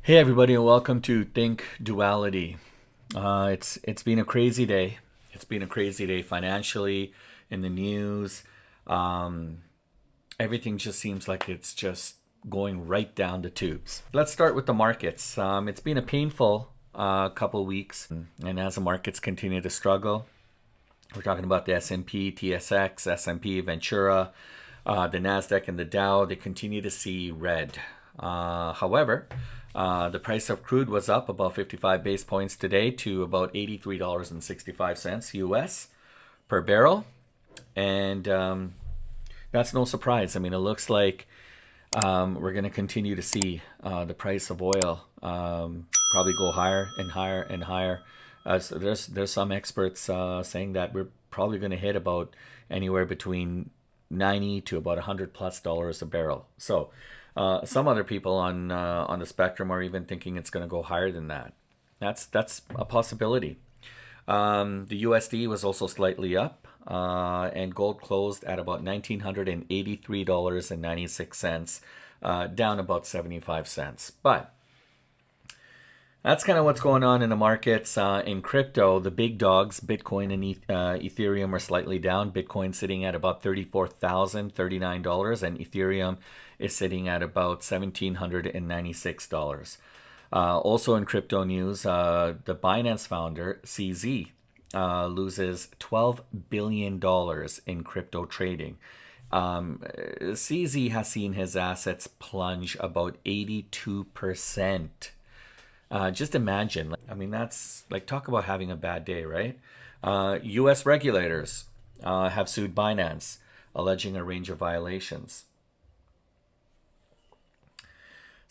Hey everybody, and welcome to Think Duality. It's been a crazy day. It's been a crazy day financially, in the news. Um, Everything just seems like it's just going right down the tubes. Let's start with the markets. It's been a painful couple weeks, and as the markets continue to struggle, we're talking about the S&P, TSX, S&P, Ventura, the Nasdaq, and the Dow. They continue to see red. However, the price of crude was up about 55 base points today to about $83.65 US per barrel. And that's no surprise. I mean, it looks like we're going to continue to see the price of oil probably go higher and higher and higher. So there's some experts saying that we're probably going to hit about anywhere between 90 to about $100+ a barrel. So some other people on the spectrum are even thinking it's going to go higher than that. That's a possibility. The USD was also slightly up, and gold closed at about $1,983.96, down about 75 cents. But that's kind of what's going on in the markets. In crypto, the big dogs, Bitcoin and Ethereum, are slightly down. Bitcoin sitting at about $34,039, and Ethereum is sitting at about $1,796. Also in crypto news, the Binance founder, CZ, loses $12 billion in crypto trading. CZ has seen his assets plunge about 82%. Just imagine. I mean, that's like, talk about having a bad day, right? U.S. regulators have sued Binance, alleging a range of violations.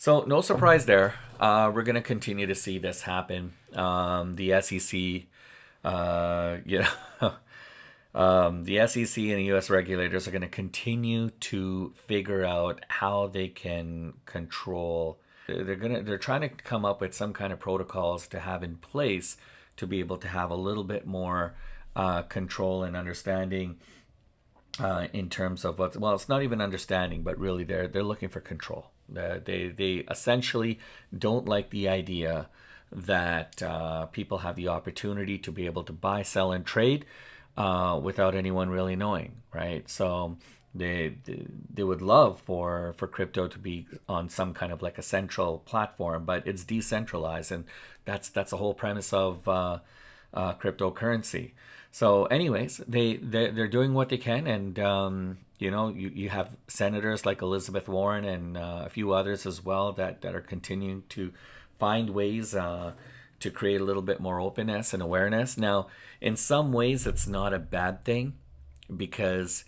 So, no surprise there. We're going to continue to see this happen. The SEC, the SEC and the U.S. regulators are going to continue to figure out how they can control. They're trying to come up with some kind of protocols to have in place to be able to have a little bit more control and understanding in terms of what's, well, it's not even understanding, but really they're looking for control. They essentially don't like the idea that people have the opportunity to be able to buy, sell, and trade without anyone really knowing, right? So they would love for crypto to be on some kind of like a central platform, but it's decentralized, and that's the whole premise of cryptocurrency. So, anyways, they're doing what they can, and you have senators like Elizabeth Warren and a few others as well that are continuing to find ways to create a little bit more openness and awareness. Now, in some ways, it's not a bad thing because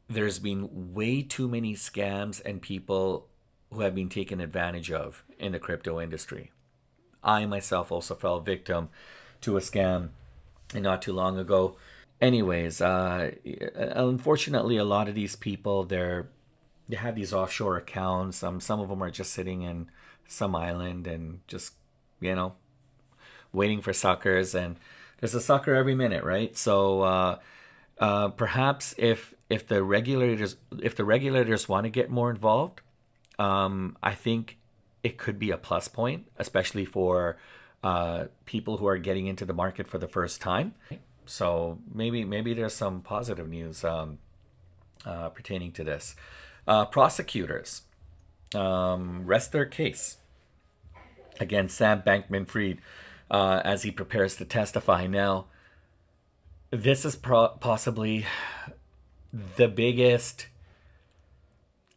there's been way too many scams and people who have been taken advantage of in the crypto industry. I myself also fell victim to a scam not too long ago. Anyways, unfortunately, a lot of these people, they have these offshore accounts. Some of them are just sitting in some island and just, waiting for suckers. And there's a sucker every minute, right? So perhaps if the regulators want to get more involved, I think it could be a plus point, especially for people who are getting into the market for the first time. So maybe there's some positive news pertaining to this. Prosecutors rest their case against Sam Bankman-Fried as he prepares to testify. Now, this is possibly the biggest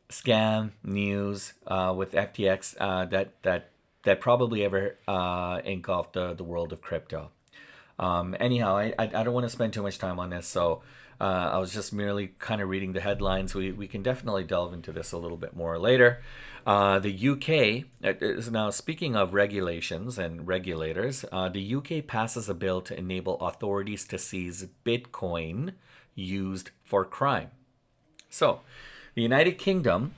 scam news with FTX that probably ever engulfed the world of crypto. Anyhow, I don't want to spend too much time on this, so I was just merely kind of reading the headlines. We can definitely delve into this a little bit more later. The UK, is now speaking of regulations and regulators, the UK passes a bill to enable authorities to seize Bitcoin used for crime. So, the United Kingdom,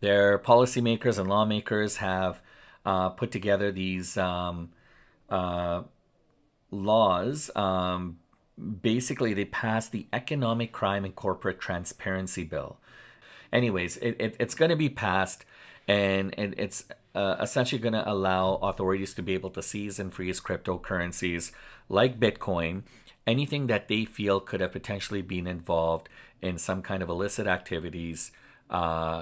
their policymakers and lawmakers have put together these laws. Basically, they passed the Economic Crime and Corporate Transparency Bill. Anyways, it's going to be passed, and it's essentially going to allow authorities to be able to seize and freeze cryptocurrencies like Bitcoin, anything that they feel could have potentially been involved in some kind of illicit activities,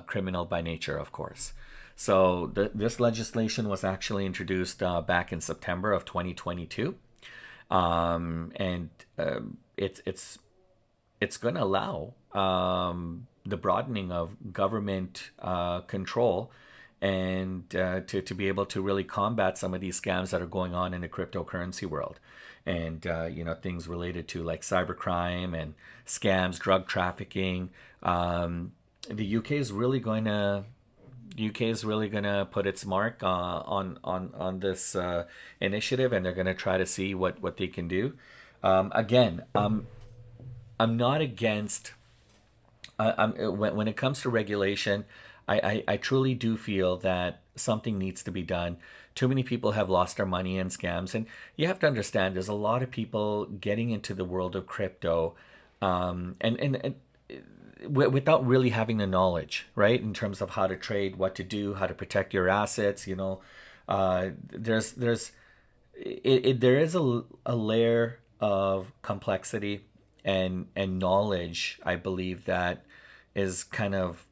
criminal by nature, of course. So this legislation was actually introduced back in September of 2022, and it's going to allow the broadening of government control and to be able to really combat some of these scams that are going on in the cryptocurrency world, and things related to like cybercrime and scams, drug trafficking. The UK is really going to put its mark on this initiative, and they're going to try to see what they can do. Again, I'm not against. When it comes to regulation, I truly do feel that something needs to be done. Too many people have lost their money in scams, and you have to understand there's a lot of people getting into the world of crypto, and without really having the knowledge, right? In terms of how to trade, what to do, how to protect your assets. There is a layer of complexity and knowledge, I believe, that is kind of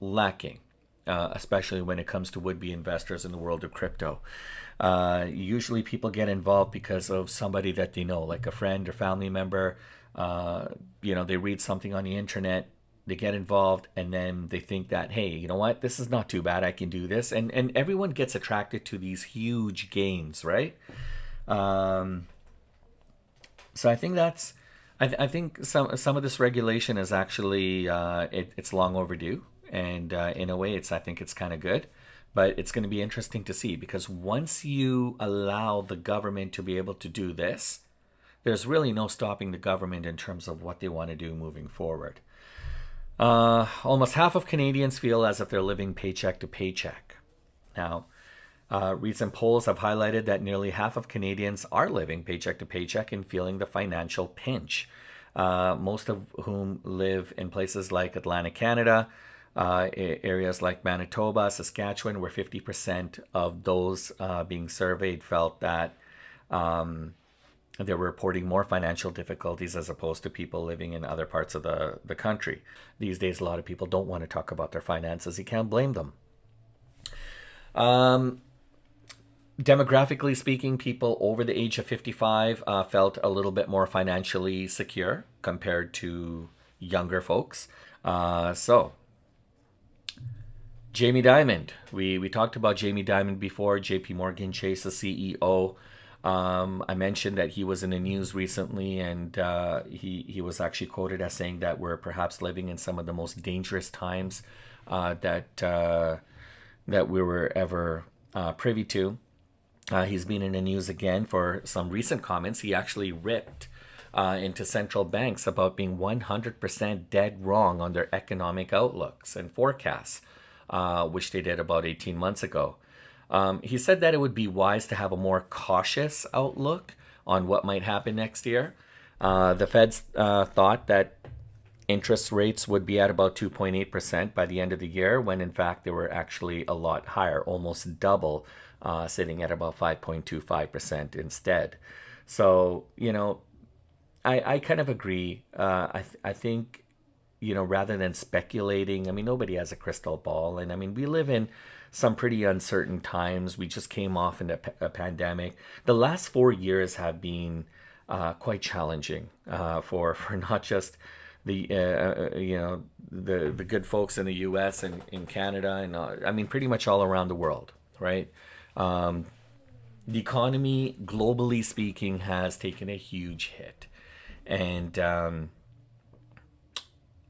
lacking, especially when it comes to would-be investors in the world of crypto. Usually people get involved because of somebody that they know, like a friend or family member. They read something on the internet, they get involved, and then they think that, hey, you know what, this is not too bad, I can do this. And everyone gets attracted to these huge gains, right? So I think I think some of this regulation is actually it's long overdue, and in a way, I think it's kind of good, but it's going to be interesting to see, because once you allow the government to be able to do this, there's really no stopping the government in terms of what they want to do moving forward. Almost half of Canadians feel as if they're living paycheck to paycheck. Now, recent polls have highlighted that nearly half of Canadians are living paycheck to paycheck and feeling the financial pinch, most of whom live in places like Atlantic Canada, areas like Manitoba, Saskatchewan, where 50% of those being surveyed felt that they were reporting more financial difficulties as opposed to people living in other parts of the country. These days, a lot of people don't want to talk about their finances. You can't blame them. Demographically speaking, people over the age of 55 felt a little bit more financially secure compared to younger folks. So, Jamie Dimon. We talked about Jamie Dimon before, JP Morgan Chase's CEO. I mentioned that he was in the news recently, and he was actually quoted as saying that we're perhaps living in some of the most dangerous times that we were ever privy to. He's been in the news again for some recent comments. He actually ripped into central banks about being 100% dead wrong on their economic outlooks and forecasts, which they did about 18 months ago. He said that it would be wise to have a more cautious outlook on what might happen next year. The Feds thought that interest rates would be at about 2.8% by the end of the year, when in fact they were actually a lot higher, almost double, sitting at about 5.25% instead. So, I kind of agree. I think, rather than speculating, I mean, nobody has a crystal ball. And I mean, we live in some pretty uncertain times. We just came off in a pandemic. The last 4 years have been quite challenging for not just the good folks in the U.S. and in Canada, and I mean pretty much all around the world, right? The economy, globally speaking, has taken a huge hit, and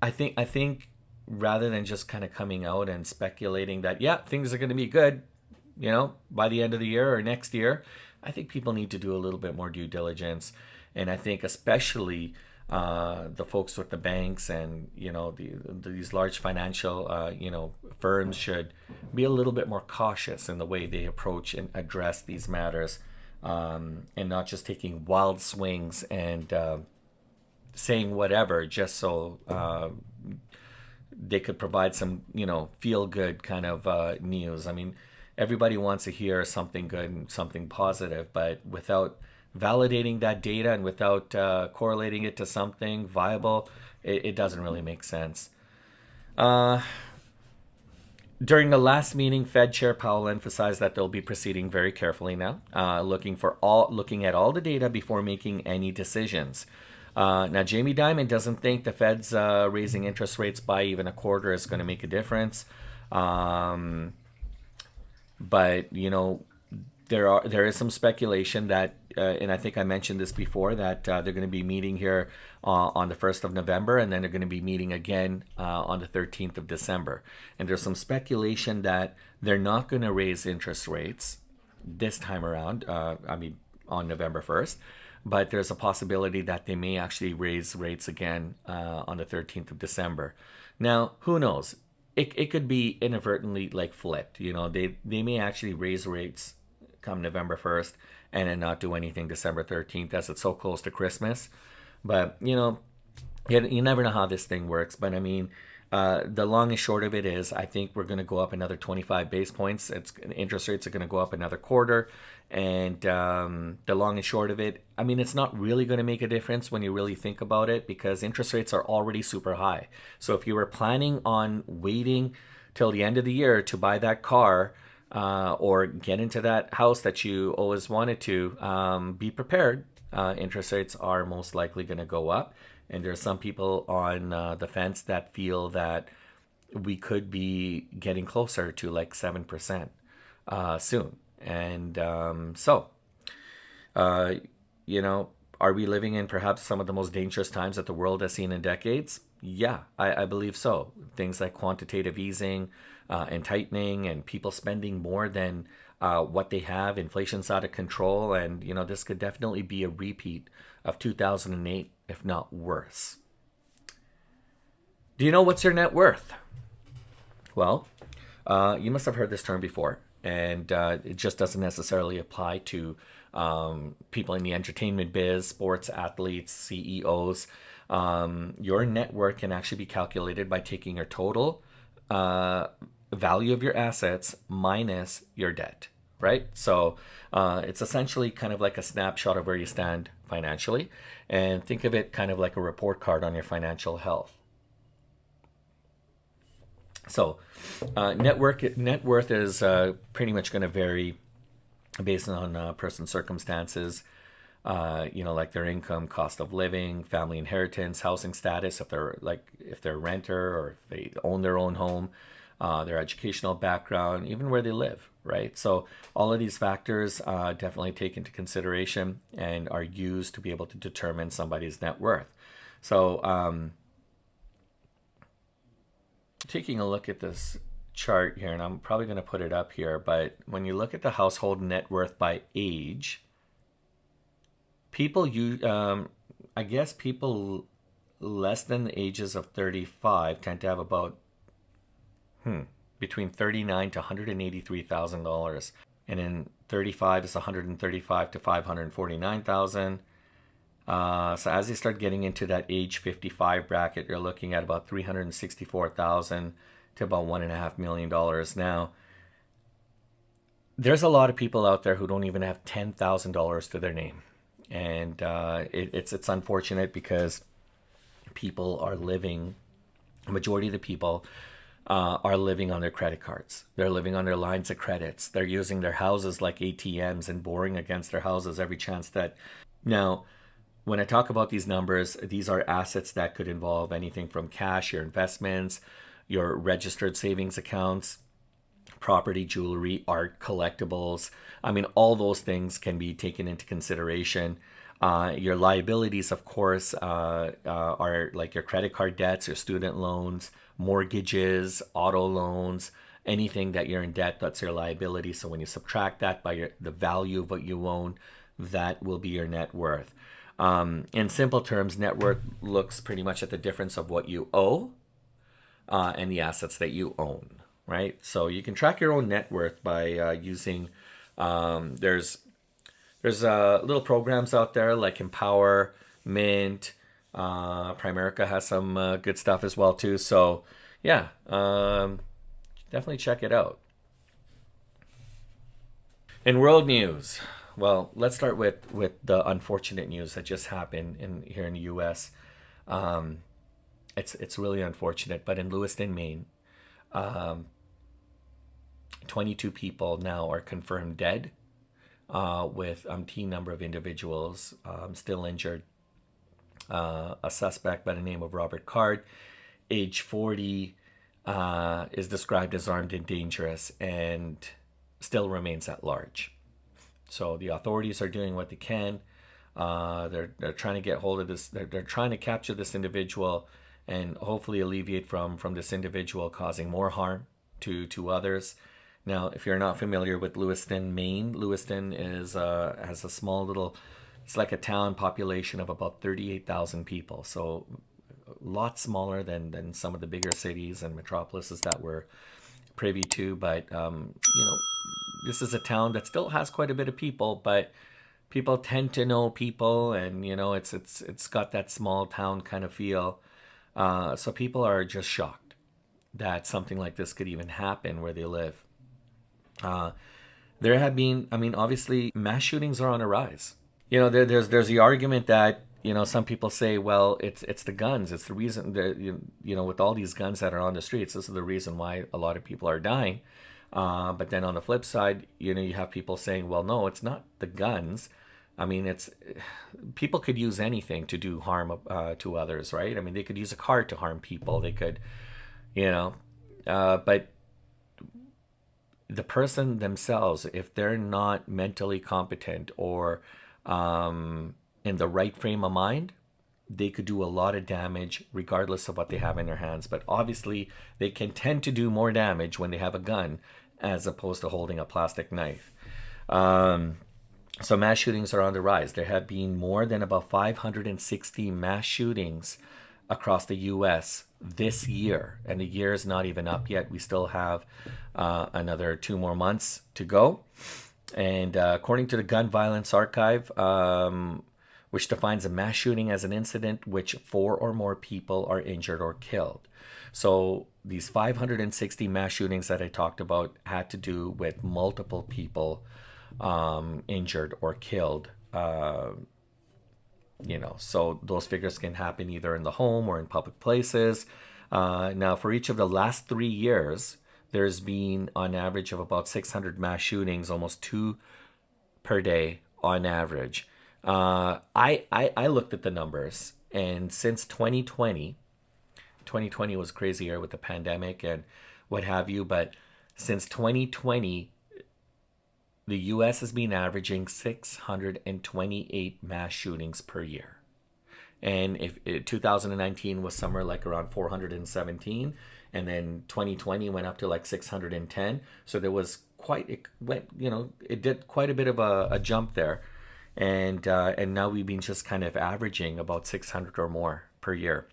I think rather than just kind of coming out and speculating that, yeah, things are going to be good, by the end of the year or next year, I think people need to do a little bit more due diligence. And I think especially the folks with the banks and, these large financial, firms should be a little bit more cautious in the way they approach and address these matters, and not just taking wild swings and saying whatever just so they could provide some, feel good kind of news. I mean, everybody wants to hear something good and something positive, but without validating that data and without correlating it to something viable, it doesn't really make sense. Uh, During the last meeting, Fed Chair Powell emphasized that they'll be proceeding very carefully now, looking at all the data before making any decisions. Now, Jamie Dimon doesn't think the Fed's raising interest rates by even a quarter is going to make a difference. Um, but there is some speculation that, and I think I mentioned this before, that they're going to be meeting here on the 1st of November, and then they're going to be meeting again on the 13th of December. And there's some speculation that they're not going to raise interest rates this time around, on November 1st, but there's a possibility that they may actually raise rates again on the 13th of December. Now, who knows? It could be inadvertently like flipped. They may actually raise rates come November 1st and then not do anything December 13th, as it's so close to Christmas. But, you never know how this thing works. But I mean, the long and short of it is, I think we're going to go up another 25 base points. Interest rates are going to go up another quarter. And the long and short of it, I mean, it's not really going to make a difference when you really think about it, because interest rates are already super high. So if you were planning on waiting till the end of the year to buy that car, or get into that house that you always wanted to, be prepared. Interest rates are most likely going to go up. And there's some people on the fence that feel that we could be getting closer to like 7% soon. And are we living in perhaps some of the most dangerous times that the world has seen in decades? Yeah, I believe so. Things like quantitative easing and tightening, and people spending more than what they have. Inflation's out of control, and this could definitely be a repeat of 2008, if not worse. Do you know what's your net worth? Well, you must have heard this term before, and it just doesn't necessarily apply to people in the entertainment biz, sports athletes, CEOs. Your net worth can actually be calculated by taking your total value of your assets minus your debt, right? So it's essentially kind of like a snapshot of where you stand financially, and think of it kind of like a report card on your financial health. So net worth is pretty much going to vary based on a person's circumstances, like their income, cost of living, family inheritance, housing status, if they're a renter or if they own their own home, their educational background, even where they live, right? So all of these factors definitely take into consideration and are used to be able to determine somebody's net worth. So taking a look at this chart here, and I'm probably going to put it up here, but when you look at the household net worth by age, people less than the ages of 35 tend to have about between $39,000 to $183,000, and in 35 is 135 to 549,000. So as you start getting into that age 55 bracket, you're looking at about 364,000 to about $1.5 million. Now, there's a lot of people out there who don't even have $10,000 to their name, and it's unfortunate because people are living. The majority of the people are living on their credit cards. They're living on their lines of credits. They're using their houses like ATMs and borrowing against their houses every chance that. Now, when I talk about these numbers, these are assets that could involve anything from cash, your investments, your registered savings accounts, property, jewelry, art, collectibles. I mean, all those things can be taken into consideration. Your liabilities, of course, are like your credit card debts, your student loans, mortgages, auto loans, anything that you're in debt, that's your liability. So when you subtract that by the value of what you own, that will be your net worth. In simple terms, net worth looks pretty much at the difference of what you owe and the assets that you own, right? So you can track your own net worth by using, there's little programs out there like Empower, Mint, Primerica has some good stuff as well too. So yeah, definitely check it out. In world news, well, let's start with the unfortunate news that just happened in here in the U.S. Um, it's really unfortunate, but in Lewiston, Maine, um, 22 people now are confirmed dead, with umpteen number of individuals still injured. A suspect by the name of Robert Card, age 40, is described as armed and dangerous, and still remains at large. So the authorities are doing what they can. They're trying to get hold of this. They're trying to capture this individual and hopefully alleviate from this individual causing more harm to others. Now, if you're not familiar with Lewiston, Maine, Lewiston is has a small little. It's like a town population of about 38,000 people. So a lot smaller than some of the bigger cities and metropolises that we're privy to. But this is a town that still has quite a bit of people, but people tend to know people, and it's got that small town kind of feel. So people are just shocked that something like this could even happen where they live. Uh, there have been, I mean, obviously, mass shootings are on a rise. There's the argument that some people say, well, it's the guns, it's the reason that with all these guns that are on the streets, this is the reason why a lot of people are dying. But then on the flip side, you have people saying, well, no, it's not the guns. I mean, it's people could use anything to do harm to others, right? I mean, they could use a car to harm people. They could, but the person themselves, if they're not mentally competent or in the right frame of mind, they could do a lot of damage regardless of what they have in their hands. But obviously, they can tend to do more damage when they have a gun as opposed to holding a plastic knife. So mass shootings are on the rise. There have been more than about 560 mass shootings across the U.S. this year, and the year is not even up yet. We still have another 2 more months to go. And according to the Gun Violence Archive, which defines a mass shooting as an incident which 4 or more people are injured or killed. So these 560 mass shootings that I talked about had to do with multiple people injured or killed. So those figures can happen either in the home or in public places. Now, for each of the last 3 years, there's been on average of about 600 mass shootings, almost 2 per day on average. I looked at the numbers, and since 2020 was a crazy year with the pandemic and what have you, but since 2020, the U.S. has been averaging 628 mass shootings per year. And if 2019 was somewhere like around 417, and then 2020 went up to like 610. So there was it did quite a bit of a jump there. And now we've been just kind of averaging about 600 or more per year.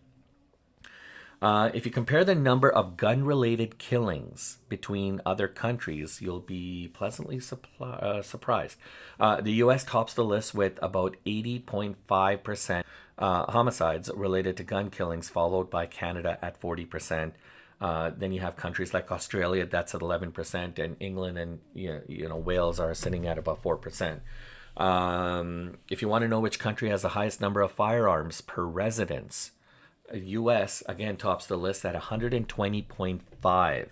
If you compare the number of gun-related killings between other countries, you'll be pleasantly surprised. The U.S. tops the list with about 80.5% homicides related to gun killings, followed by Canada at 40%. Then you have countries like Australia, that's at 11%, and England and Wales are sitting at about 4%. If you want to know which country has the highest number of firearms per residence, U.S. again tops the list at 120.5,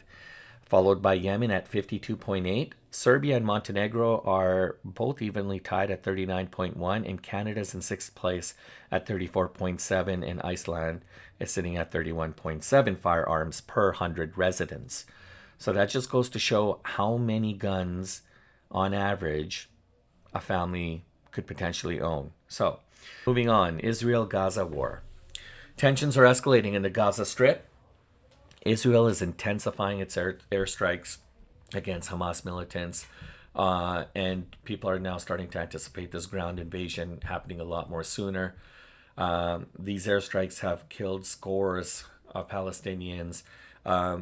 followed by Yemen at 52.8. Serbia and Montenegro are both evenly tied at 39.1, and Canada's in 6th place at 34.7, and Iceland is sitting at 31.7 firearms per 100 residents. So that just goes to show how many guns on average a family could potentially own. So, moving on, Israel-Gaza war. Tensions are escalating in the Gaza Strip. Israel is intensifying its airstrikes against Hamas militants, and people are now starting to anticipate this ground invasion happening a lot more sooner. These airstrikes have killed scores of Palestinians. I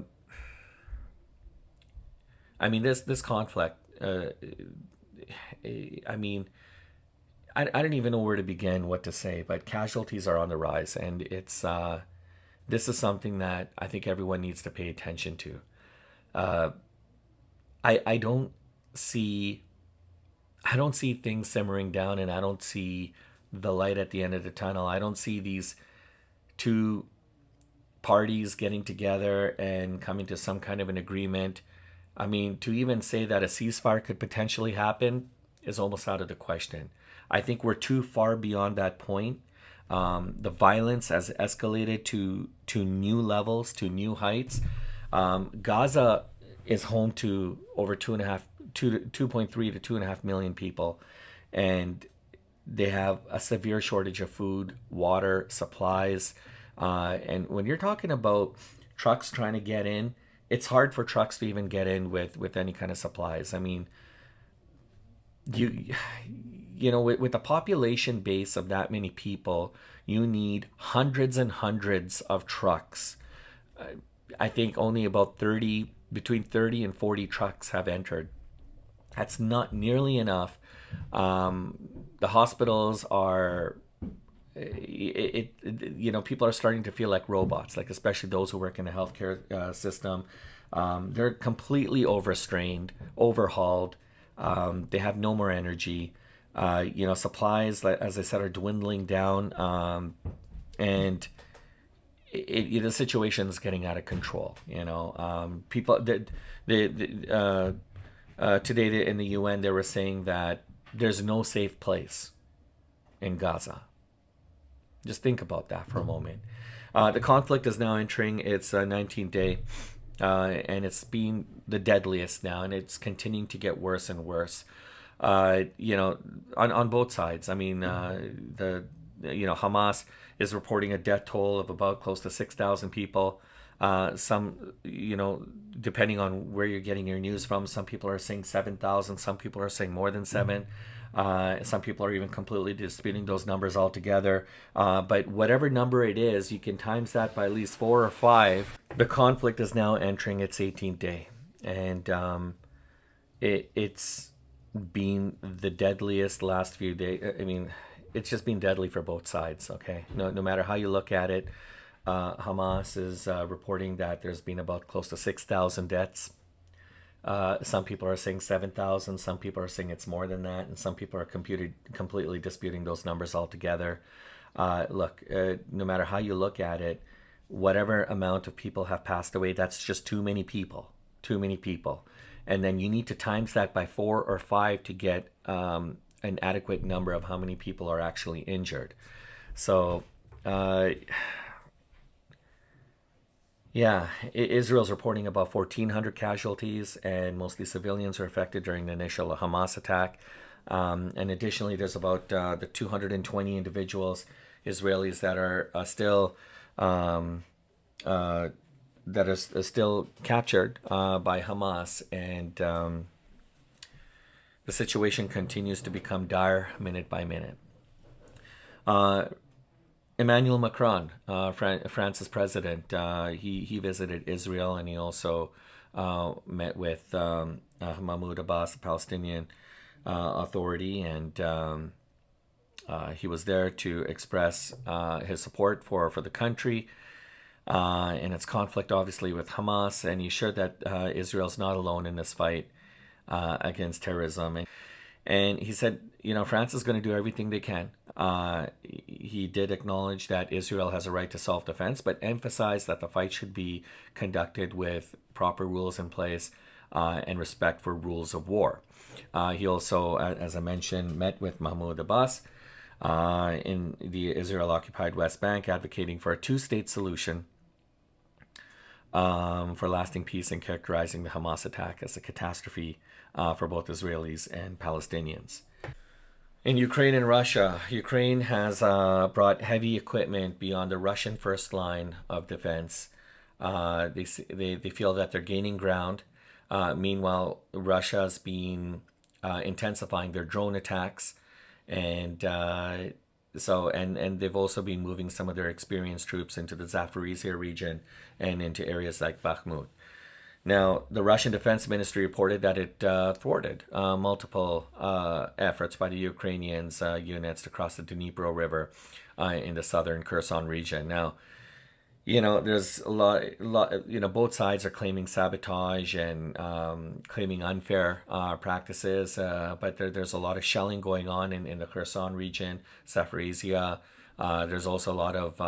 mean, this conflict, I don't even know where to begin, what to say, but casualties are on the rise, and it's this is something that I think everyone needs to pay attention to. I don't see I don't see things simmering down, and I don't see the light at the end of the tunnel. I don't see these two parties getting together and coming to some kind of an agreement. I mean, to even say that a ceasefire could potentially happen is almost out of the question. I think we're too far beyond that point. The violence has escalated to new levels, to new heights. Gaza is home to over 2.3 to 2.5 million people, and they have a severe shortage of food, water, supplies. And when you're talking about trucks trying to get in, it's hard for trucks to even get in with any kind of supplies. I mean, you you know, with a population base of that many people, you need hundreds and hundreds of trucks. I think only about 30, between 30 and 40 trucks have entered. That's not nearly enough. The hospitals are, you know, people are starting to feel like robots, like especially those who work in the healthcare system. They're completely overstrained, overhauled. They have no more energy. You know, supplies, like, as I said, are dwindling down, and the situation is getting out of control. You know, people today in the UN they were saying that there's no safe place in Gaza. Just think about that for a moment. The conflict is now entering its 19th day, and it's been the deadliest now, and it's continuing to get worse and worse. You know, on both sides. I mean, Hamas is reporting a death toll of about close to 6,000 people. Some, you know, depending on where you're getting your news from, some people are saying 7,000. Some people are saying more than seven. Some people are even completely disputing those numbers altogether. But whatever number it is, you can times that by at least 4 or 5. The conflict is now entering its 18th day, and it's been the deadliest last few days. I mean, it's just been deadly for both sides. Okay, no matter how you look at it, Hamas is reporting that there's been about close to 6,000 deaths. Some people are saying 7,000. Some people are saying it's more than that, and some people are completely disputing those numbers altogether. Look, no matter how you look at it, whatever amount of people have passed away, that's just too many people. Too many people. And then you need to times that by 4 or 5 to get an adequate number of how many people are actually injured. So, yeah, Israel's reporting about 1,400 casualties, and mostly civilians are affected during the initial Hamas attack. And additionally, there's about the 220 individuals, Israelis, that are still still captured by Hamas, and the situation continues to become dire minute by minute. Emmanuel Macron, France's president, he visited Israel, and he also met with Mahmoud Abbas, the Palestinian Authority, and he was there to express his support for the country and its conflict, obviously, with Hamas, and he assured that Israel's not alone in this fight against terrorism. And he said, you know, France is going to do everything they can. He did acknowledge that Israel has a right to self-defense, but emphasized that the fight should be conducted with proper rules in place and respect for rules of war. He also, as I mentioned, met with Mahmoud Abbas in the Israel-occupied West Bank, advocating for a two-state solution for lasting peace, and characterizing the Hamas attack as a catastrophe for both Israelis and Palestinians. In Ukraine and Russia, Ukraine has brought heavy equipment beyond the Russian first line of defense. They feel that they're gaining ground. Meanwhile, Russia's been intensifying their drone attacks, and they've also been moving some of their experienced troops into the Zaporizhia region and into areas like Bakhmut. Now, the Russian Defense Ministry reported that it thwarted multiple efforts by the Ukrainians units to cross the Dnipro River in the southern Kherson region. Now, there's both sides are claiming sabotage and claiming unfair practices, but there's a lot of shelling going on in the Kherson region, Zaporizhia. There's also a lot of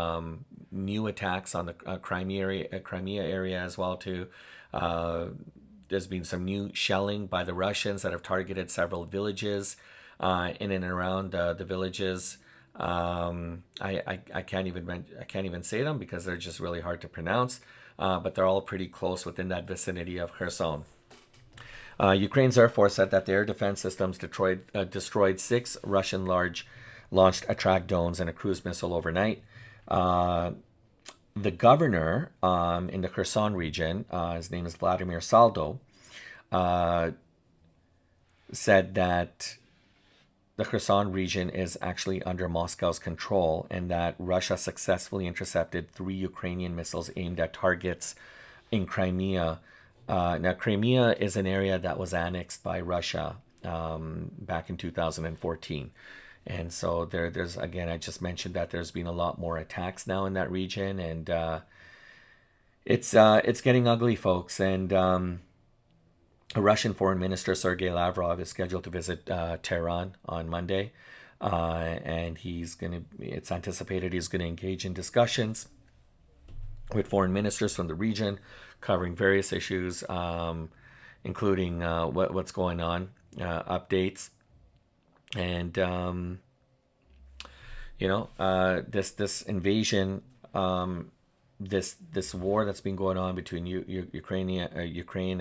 new attacks on the Crimea area as well too. There's been some new shelling by the Russians that have targeted several villages in and around the villages. I can't even say them because they're just really hard to pronounce. But they're all pretty close within that vicinity of Kherson. Ukraine's Air Force said that the air defense systems destroyed 6 Russian large launched attract drones and a cruise missile overnight. The governor in the Kherson region, his name is Vladimir Saldo, said that the Kherson region is actually under Moscow's control and that Russia successfully intercepted 3 Ukrainian missiles aimed at targets in Crimea. Now, Crimea is an area that was annexed by Russia back in 2014. And so there's, again, I just mentioned that there's been a lot more attacks now in that region, and it's getting ugly, folks. And Russian Foreign Minister Sergei Lavrov is scheduled to visit Tehran on Monday, and it's anticipated he's going to engage in discussions with foreign ministers from the region, covering various issues, including what's going on, updates, and this invasion, this war that's been going on between Ukraine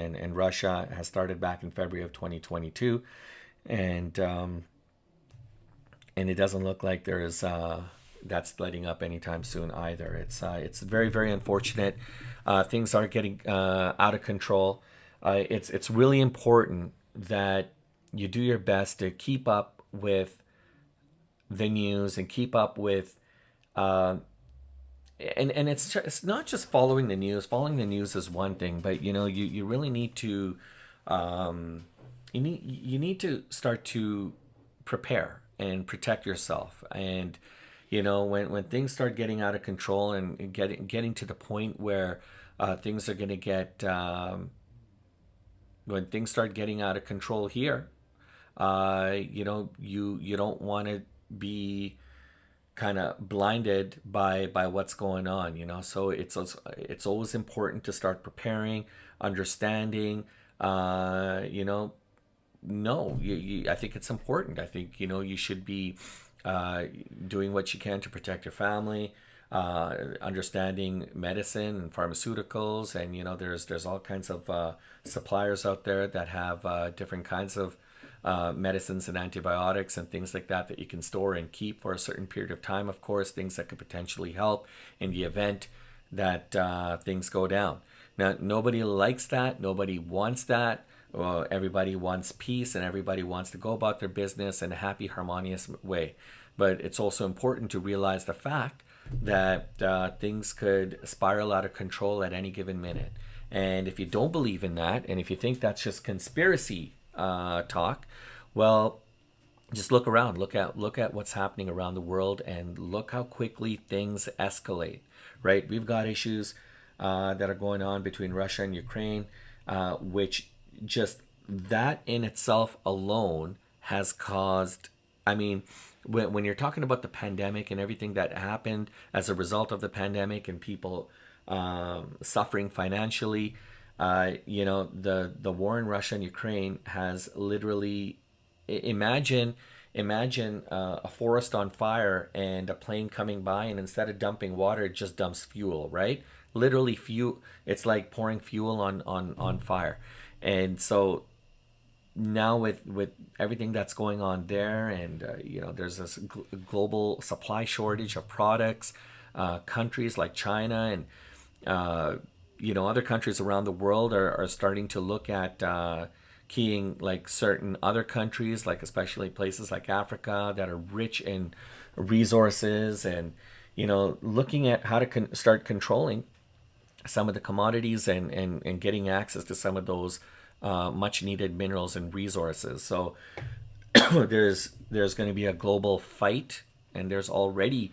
and Russia has started back in February of 2022, and it doesn't look like that's letting up anytime soon either. It's very, very unfortunate. Things are getting out of control. It's really important that you do your best to keep up with the news and keep up with and it's not just following the news. Following the news is one thing, but you really need to you need to start to prepare and protect yourself. And when things start getting out of control and getting to the point where things are going to get when things start getting out of control here, you don't want to be kind of blinded by what's going on. So it's always important to start preparing, understanding. No, I think it's important. I think you should be doing what you can to protect your family, understanding medicine and pharmaceuticals, and there's all kinds of suppliers out there that have different kinds of medicines and antibiotics and things like that you can store and keep for a certain period of time. Of course, things that could potentially help in the event that things go down. Now, nobody likes that. Nobody wants that. Well, everybody wants peace and everybody wants to go about their business in a happy, harmonious way. But it's also important to realize the fact that things could spiral out of control at any given minute. And if you don't believe in that, and if you think that's just conspiracy talk, well, just look around. Look at what's happening around the world, and look how quickly things escalate. Right? We've got issues that are going on between Russia and Ukraine, which just that in itself alone has caused. I mean, when you're talking about the pandemic and everything that happened as a result of the pandemic and people suffering financially, the war in Russia and Ukraine has literally, imagine a forest on fire and a plane coming by, and instead of dumping water, it just dumps fuel, right? Literally fuel. It's like pouring fuel on fire. And so now with everything that's going on there, and there's this global supply shortage of products, countries like China and other countries around the world are starting to look at keying like certain other countries, like especially places like Africa that are rich in resources, and looking at how to start controlling some of the commodities and getting access to some of those much needed minerals and resources. So there's going to be a global fight, and there's already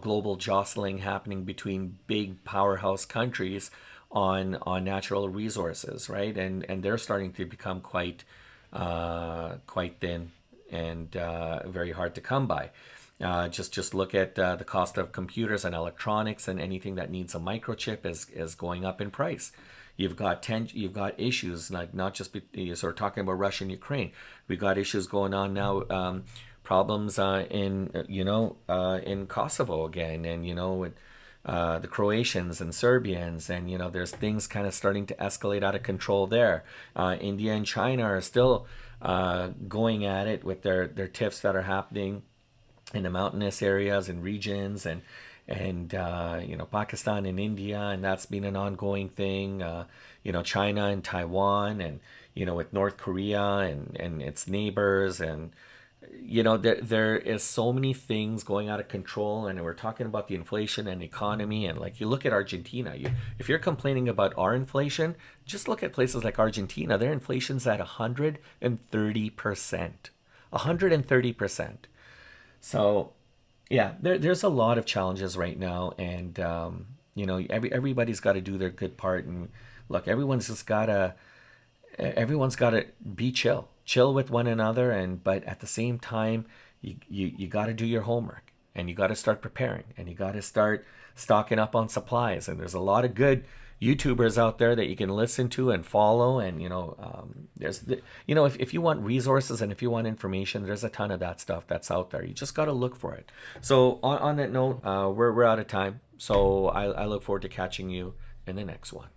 global jostling happening between big powerhouse countries on natural resources, right? And they're starting to become quite thin and very hard to come by. Just look at the cost of computers and electronics, and anything that needs a microchip is going up in price. You've got issues like not just sort of talking about Russia and Ukraine. We've got issues going on now, problems in Kosovo again, and with the Croatians and Serbians, and there's things kind of starting to escalate out of control there. India and China are still going at it with their tiffs that are happening in the mountainous areas and regions, and Pakistan and India, and that's been an ongoing thing. China and Taiwan, and with North Korea and its neighbors, and there is so many things going out of control, and we're talking about the inflation and economy, and like you look at Argentina. If you're complaining about our inflation, just look at places like Argentina. Their inflation's at 130%. 130%. So, yeah, there's a lot of challenges right now, and everybody's got to do their good part. And look, everyone's got to be chill with one another, but at the same time, you got to do your homework, and you got to start preparing, and you got to start stocking up on supplies. And there's a lot of good YouTubers out there that you can listen to and follow, and if you want resources and if you want information, there's a ton of that stuff that's out there. You just got to look for it. So on that note, we're out of time, so I look forward to catching you in the next one.